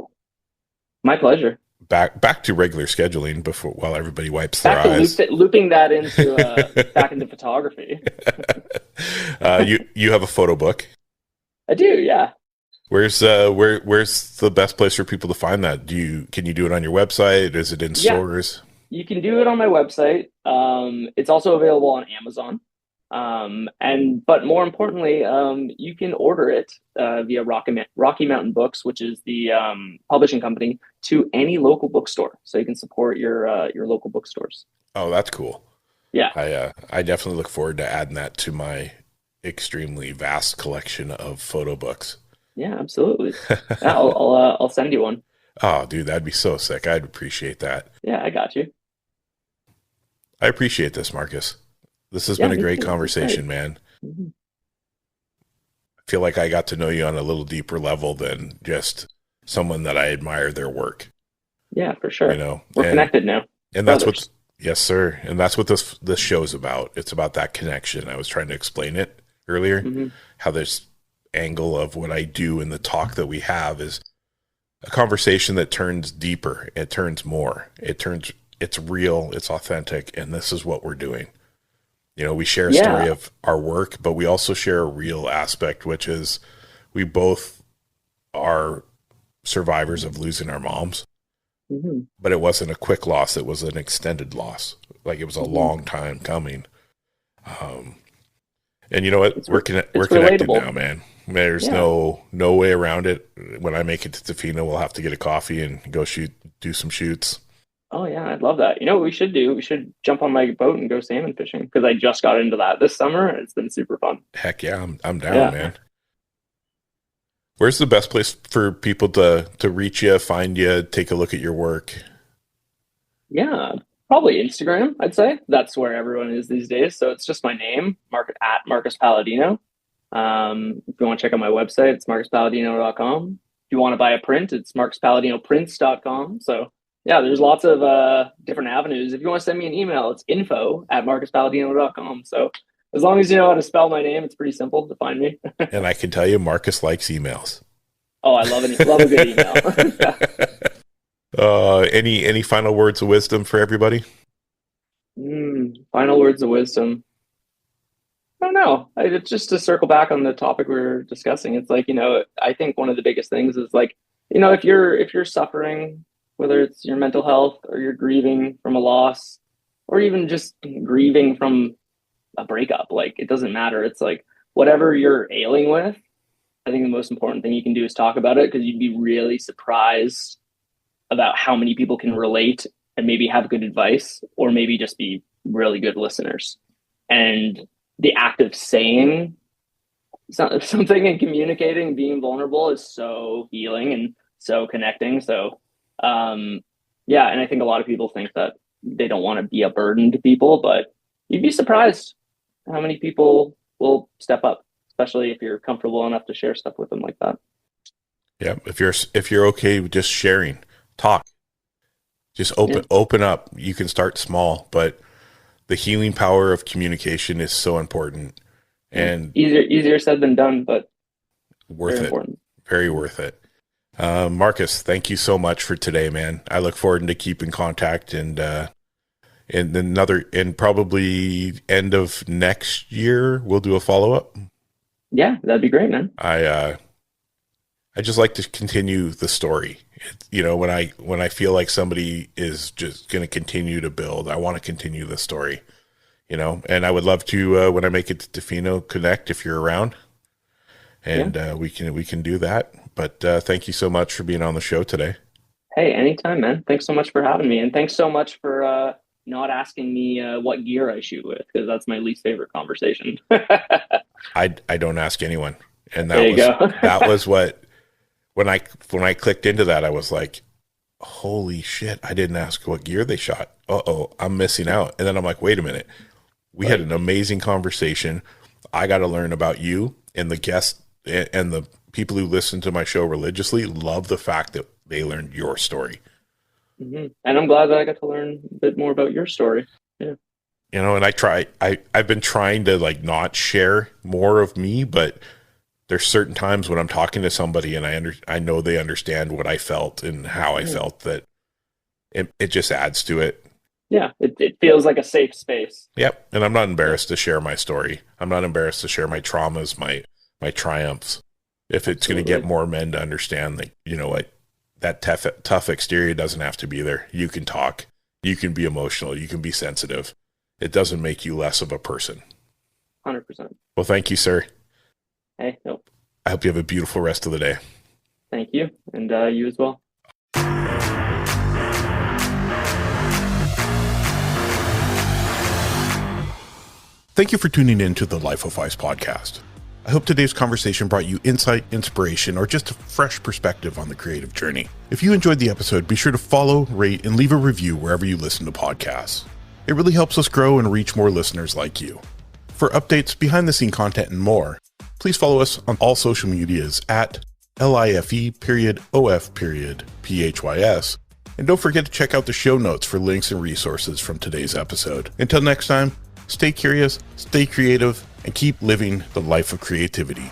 My pleasure. Back to regular scheduling while everybody wipes their eyes. Looping that into back into photography. You have a photo book. I do, yeah. Where's the best place for people to find that? Can you do it on your website? Is it in stores? You can do it on my website. It's also available on Amazon. But more importantly, you can order it via Rocky Mountain Books, which is the publishing company, to any local bookstore. So you can support your local bookstores. Oh, that's cool. Yeah. I definitely look forward to adding that to my extremely vast collection of photo books. Yeah, absolutely. Yeah, I'll send you one. Oh, dude, that'd be so sick. I'd appreciate that. Yeah, I got you. I appreciate this, Marcus. This has been a great conversation, man. Mm-hmm. I feel like I got to know you on a little deeper level than just someone that I admire their work. Yeah, for sure. We're connected now. And that's what, yes, sir. And that's what this show's about. It's about that connection. I was trying to explain it earlier, how this angle of what I do and the talk that we have is a conversation that turns deeper. It turns more. It's real. It's authentic. And this is what we're doing. You know, we share a story of our work, but we also share a real aspect, which is we both are survivors of losing our moms. Mm-hmm. But it wasn't a quick loss. It was an extended loss. Like it was a long time coming. And you know what? We're connected now, man. There's no way around it. When I make it to Tofino, we'll have to get a coffee and go do some shoots. Oh yeah, I'd love that. You know what we should do? We should jump on my boat and go salmon fishing, because I just got into that this summer and it's been super fun. Heck yeah, I'm down, man. Where's the best place for people to reach you, find you, take a look at your work? Yeah, probably Instagram, I'd say. That's where everyone is these days. So it's just my name, at Marcus Paladino. If you want to check out my website, it's marcuspaladino.com. If you want to buy a print, it's marcuspaladinoprints.com. So yeah, there's lots of different avenues. If you want to send me an email, it's info@marcuspaladino.com. So as long as you know how to spell my name, it's pretty simple to find me. And I can tell you, Marcus likes emails. Oh, I love it. Love a good email. Any final words of wisdom for everybody? Final words of wisdom. I don't know. It's just to circle back on the topic we were discussing. It's like, you know, I think one of the biggest things is like, you know, if you're suffering, whether it's your mental health or you're grieving from a loss, or even just grieving from a breakup, like it doesn't matter. It's like whatever you're ailing with, I think the most important thing you can do is talk about it, because you'd be really surprised about how many people can relate and maybe have good advice, or maybe just be really good listeners. And the act of saying something and communicating, being vulnerable, is so healing and so connecting. So yeah, and I think a lot of people think that they don't want to be a burden to people, but you'd be surprised how many people will step up, especially if you're comfortable enough to share stuff with them like that. Yeah, if you're okay with just sharing, talk, just open up. You can start small, but the healing power of communication is so important, and easier said than done, but worth it. Important. Very worth it. Marcus, thank you so much for today, man. I look forward to keeping contact, and probably end of next year, we'll do a follow-up. Yeah, that'd be great, man. I just like to continue the story. You know, when I feel like somebody is just going to continue to build, I want to continue the story, you know, and I would love to, when I make it to Tofino, connect if you're around, and we can do that. But thank you so much for being on the show today. Hey, anytime, man. Thanks so much for having me. And thanks so much for not asking me what gear I shoot with, because that's my least favorite conversation. I don't ask anyone. And that was what, when I clicked into that, I was like, holy shit, I didn't ask what gear they shot. I'm missing out. And then I'm like, wait a minute. We had an amazing conversation. I got to learn about you, and the guests and the people who listen to my show religiously love the fact that they learned your story. Mm-hmm. And I'm glad that I got to learn a bit more about your story. Yeah. You know, and I've been trying to like not share more of me, but there's certain times when I'm talking to somebody and I know they understand what I felt and how I felt, that it just adds to it. Yeah, it feels like a safe space. Yep. And I'm not embarrassed to share my story. I'm not embarrassed to share my traumas, my triumphs. If it's going to get more men to understand that, you know what, that tough exterior doesn't have to be there. You can talk. You can be emotional. You can be sensitive. It doesn't make you less of a person. 100%. Well, thank you, sir. Hey, nope. I hope you have a beautiful rest of the day. Thank you. And you as well. Thank you for tuning in to the Life of Phys Podcast. I hope today's conversation brought you insight, inspiration, or just a fresh perspective on the creative journey. If you enjoyed the episode, be sure to follow, rate, and leave a review wherever you listen to podcasts. It really helps us grow and reach more listeners like you. For updates, behind-the-scene content, and more, please follow us on all social medias at LIFE_OF_PHYS. And don't forget to check out the show notes for links and resources from today's episode. Until next time, stay curious, stay creative, and keep living the life of creativity.